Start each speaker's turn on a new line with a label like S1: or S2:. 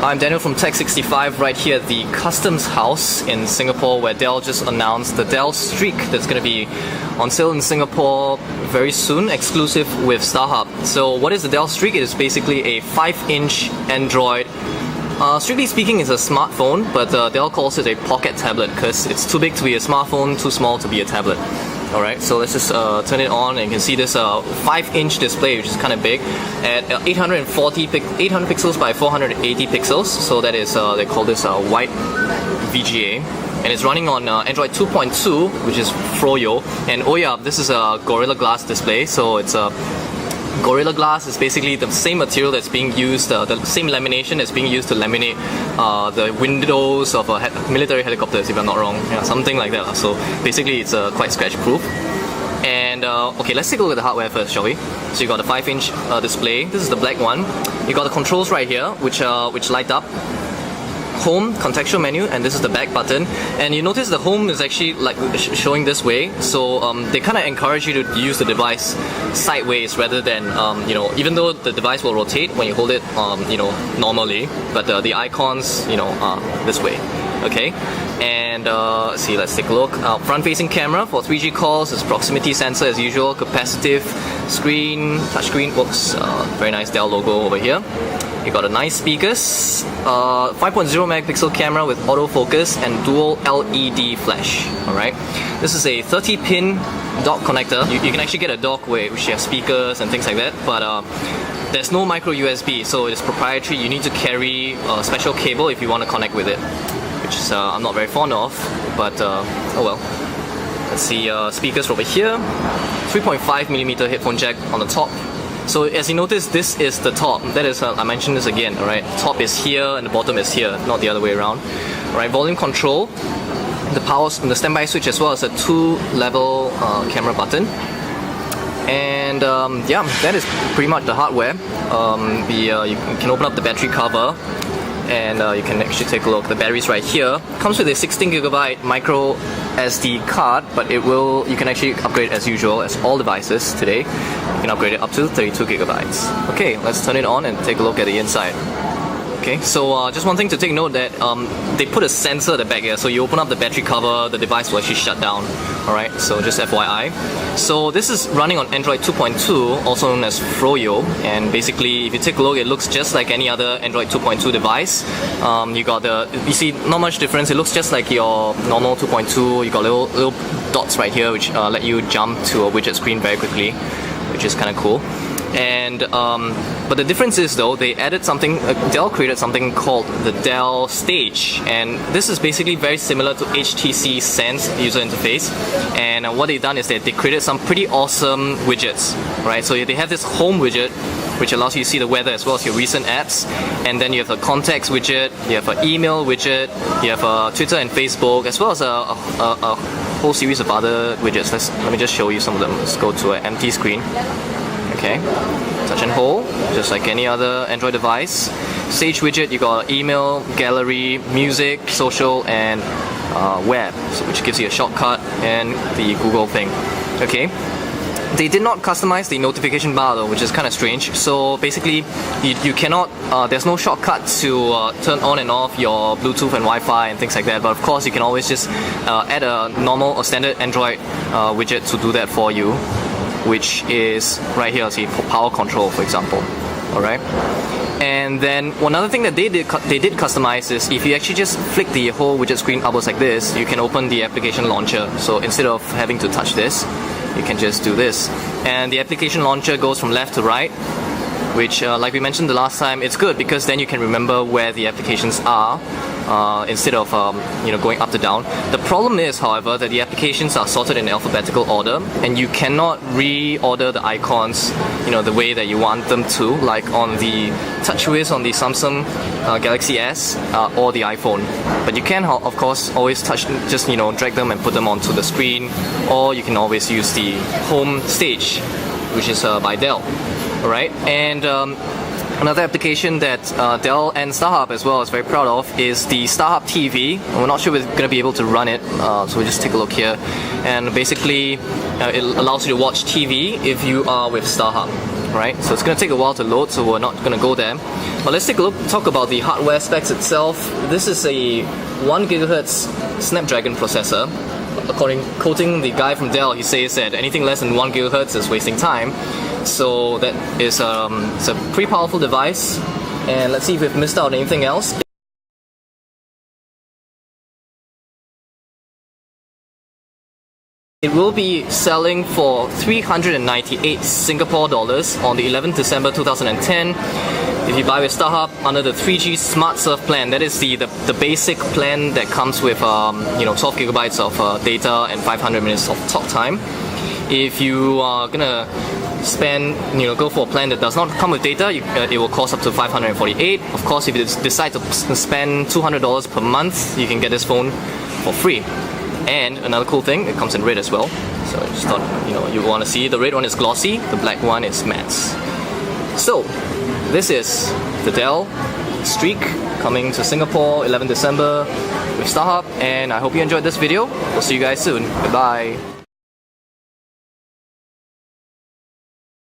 S1: I'm Daniel from Tech65 right here at the Customs House in Singapore, where Dell just announced the Dell Streak that's going to be on sale in Singapore very soon, exclusive with Starhub. So what is the Dell Streak? It is basically a 5-inch Android. Strictly speaking, it's a smartphone, but Dell calls it a pocket tablet because it's too big to be a smartphone, too small to be a tablet. Alright, so let's just turn it on, and you can see this 5-inch display, which is kind of big, at 800 pixels by 480 pixels. So that is, they call this white VGA. And it's running on Android 2.2, which is Froyo. And oh yeah, this is a Gorilla Glass display, so it's a Gorilla Glass is basically the same material that's being used, the same lamination that's being used to laminate the windows of military helicopters, if I'm not wrong. Yeah, something like that. So basically it's quite scratch proof. And okay, let's take a look at the hardware first, shall we? So you got the 5-inch display. This is the black one. You got the controls right here, which light up. Home, contextual menu, and this is the back button. And you notice the home is actually like showing this way, so they kind of encourage you to use the device sideways rather than even though the device will rotate when you hold it normally, but the icons are this way. Okay, and see, let's take a look. Front-facing camera for 3G calls. It's proximity sensor as usual. Capacitive screen, touchscreen. Whoops, very nice Dell logo over here. You got a nice speakers, 5.0 megapixel camera with autofocus and dual LED flash. Alright, this is a 30-pin dock connector. You can actually get a dock which has speakers and things like that, but there's no micro USB, so it's proprietary. You need to carry a special cable if you want to connect with it, which is I'm not very fond of, but oh well. Let's see, speakers over here, 3.5mm headphone jack on the top. So as you notice, this is the top. That is, I mentioned this again, alright? Top is here and the bottom is here, not the other way around. Alright, volume control, the standby switch, as well as a 2-level camera button. And yeah, that is pretty much the hardware. You can open up the battery cover, and you can actually take a look. The battery's right here. Comes with a 16GB micro SD card, but you can actually upgrade as usual as all devices today. You can upgrade it up to 32GB. Okay, let's turn it on and take a look at the inside. Okay, so just one thing to take note that they put a sensor at the back here, so you open up the battery cover, the device will actually shut down. Alright, so just FYI. So this is running on Android 2.2, also known as Froyo, and basically if you take a look, it looks just like any other Android 2.2 device. You see not much difference. It looks just like your normal 2.2. You got little dots right here which let you jump to a widget screen very quickly, which is kind of cool. And but the difference is though, they added something. Dell created something called the Dell Stage, and this is basically very similar to HTC Sense user interface. And what they've done is that they created some pretty awesome widgets, right? So they have this home widget, which allows you to see the weather as well as your recent apps, and then you have a contacts widget, you have an email widget, you have Twitter and Facebook, as well as a whole series of other widgets. Let me just show you some of them. Let's go to an empty screen. Okay, touch and hold, just like any other Android device. Sage widget, you got email, gallery, music, social, and web, so which gives you a shortcut, and the Google thing. Okay, they did not customize the notification bar though, which is kind of strange. So basically, you cannot. There's no shortcut to turn on and off your Bluetooth and Wi-Fi and things like that. But of course, you can always just add a normal or standard Android widget to do that for you, which is right here. See, power control, for example. Alright, and then one other thing that they did customize is if you actually just flick the whole widget screen upwards like this, you can open the application launcher. So instead of having to touch this, you can just do this, and the application launcher goes from left to right, which like we mentioned the last time, it's good because then you can remember where the applications are instead of going up to down. The problem is, however, that the applications are sorted in alphabetical order, and you cannot reorder the icons the way that you want them to, like on the TouchWiz on the Samsung Galaxy S or the iPhone. But you can of course always just drag them and put them onto the screen, or you can always use the home stage, which is by Dell. Alright, and another application that Dell and Starhub as well is very proud of is the Starhub TV. We're not sure we're going to be able to run it, so we'll just take a look here. And basically, it allows you to watch TV if you are with Starhub. right? So it's going to take a while to load, so we're not going to go there. But let's take a look, talk about the hardware specs itself. This is a 1 GHz Snapdragon processor. Quoting the guy from Dell, he says that anything less than 1 GHz is wasting time. So that is it's a pretty powerful device. And let's see if we've missed out anything else. It will be selling for 398 Singapore dollars on the 11th December 2010. If you buy with StarHub under the 3G Smart Surf plan, that is the basic plan that comes with 12 gigabytes of data and 500 minutes of talk time. If you are gonna spend, go for a plan that does not come with data, it will cost up to 548. Of course, if you decide to spend $200 per month, you can get this phone for free. And another cool thing, it comes in red as well. So I just thought, you want to see. The red one is glossy, the black one is matte. So, this is the Dell Streak coming to Singapore 11 December with StarHub, and I hope you enjoyed this video. We'll see you guys soon. Goodbye.